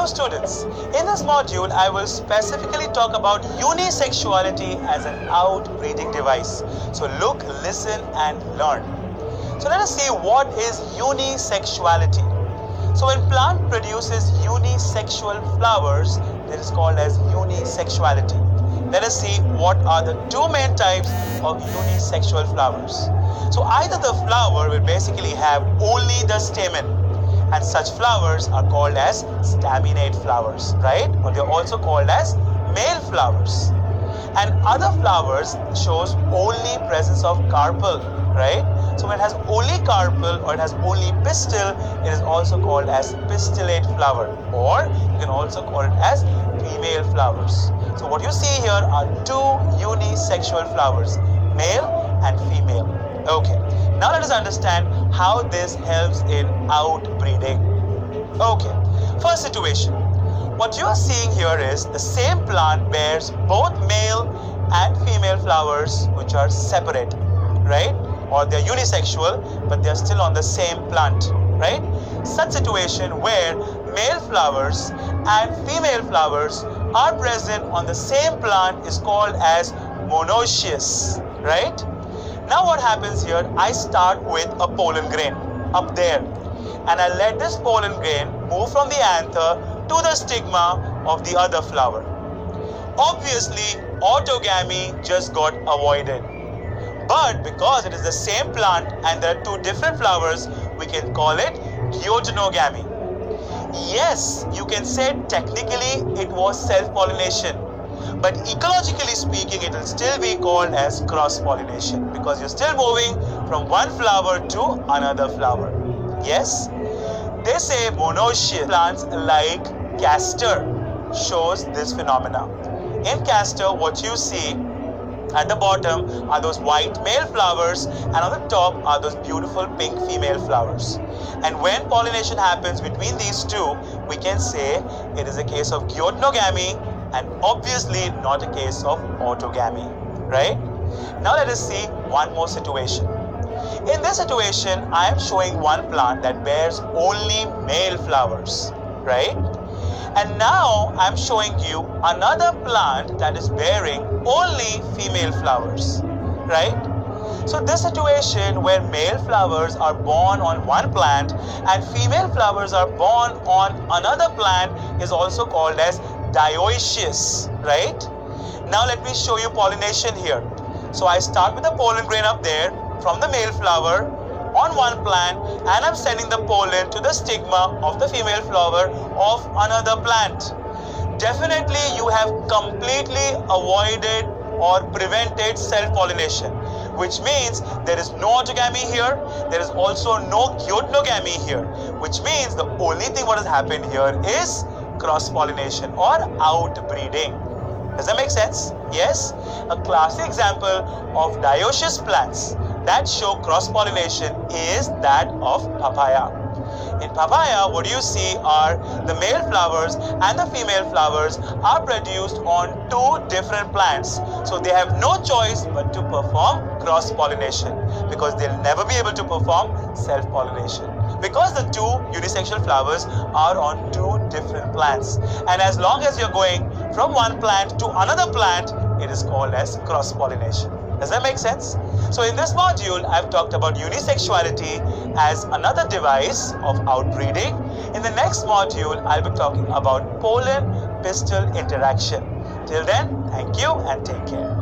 students, in this module I will specifically talk about unisexuality as an outbreeding device. So look, listen and learn. So let us see what is unisexuality. So when plant produces unisexual flowers, that is called as unisexuality. Let us see what are the two main types of unisexual flowers. So either the flower will basically have only the stamen, and such flowers are called as staminate flowers, right? Or they are also called as male flowers. And other flowers shows only presence of carpel, right? So when it has only carpel or it has only pistil, it is also called as pistillate flower, or you can also call it as female flowers. So what you see here are two unisexual flowers, male and female. Okay, now let us understand how this helps in outbreeding. Okay, first situation. What you are seeing here is the same plant bears both male and female flowers which are separate, right? Or they are unisexual but they are still on the same plant, right? Such situation where male flowers and female flowers are present on the same plant is called as monoecious, right? Now what happens here, I start with a pollen grain up there and I let this pollen grain move from the anther to the stigma of the other flower. Obviously, autogamy just got avoided. But because it is the same plant and there are two different flowers, we can call it giotenogamy. Yes, you can say technically it was self-pollination, but ecologically speaking, it will still be called as cross-pollination because you're still moving from one flower to another flower. Yes, they say monoecious plants like castor shows this phenomena. In castor, what you see at the bottom are those white male flowers and on the top are those beautiful pink female flowers. And when pollination happens between these two, we can say it is a case of giotenogamy and obviously not a case of autogamy, right? Now let us see one more situation. In this situation, I am showing one plant that bears only male flowers, right? And now I'm showing you another plant that is bearing only female flowers, right? So this situation where male flowers are born on one plant and female flowers are born on another plant is also called as dioecious, right? Now let me show you pollination here. So I start with the pollen grain up there from the male flower on one plant and I'm sending the pollen to the stigma of the female flower of another plant. Definitely you have completely avoided or prevented self-pollination, which means there is no autogamy here, there is also no giotenogamy here, which means the only thing what has happened here is cross-pollination or outbreeding. Does that make sense? Yes? A classic example of dioecious plants that show cross-pollination is that of papaya. In papaya, what you see are the male flowers and the female flowers are produced on two different plants. So they have no choice but to perform cross-pollination because they'll never be able to perform self-pollination because the two unisexual flowers are on two different plants. And as long as you're going from one plant to another plant, it is called as cross-pollination. Does that make sense? So in this module, I've talked about unisexuality as another device of outbreeding. In the next module, I'll be talking about pollen-pistil interaction. Till then, thank you and take care.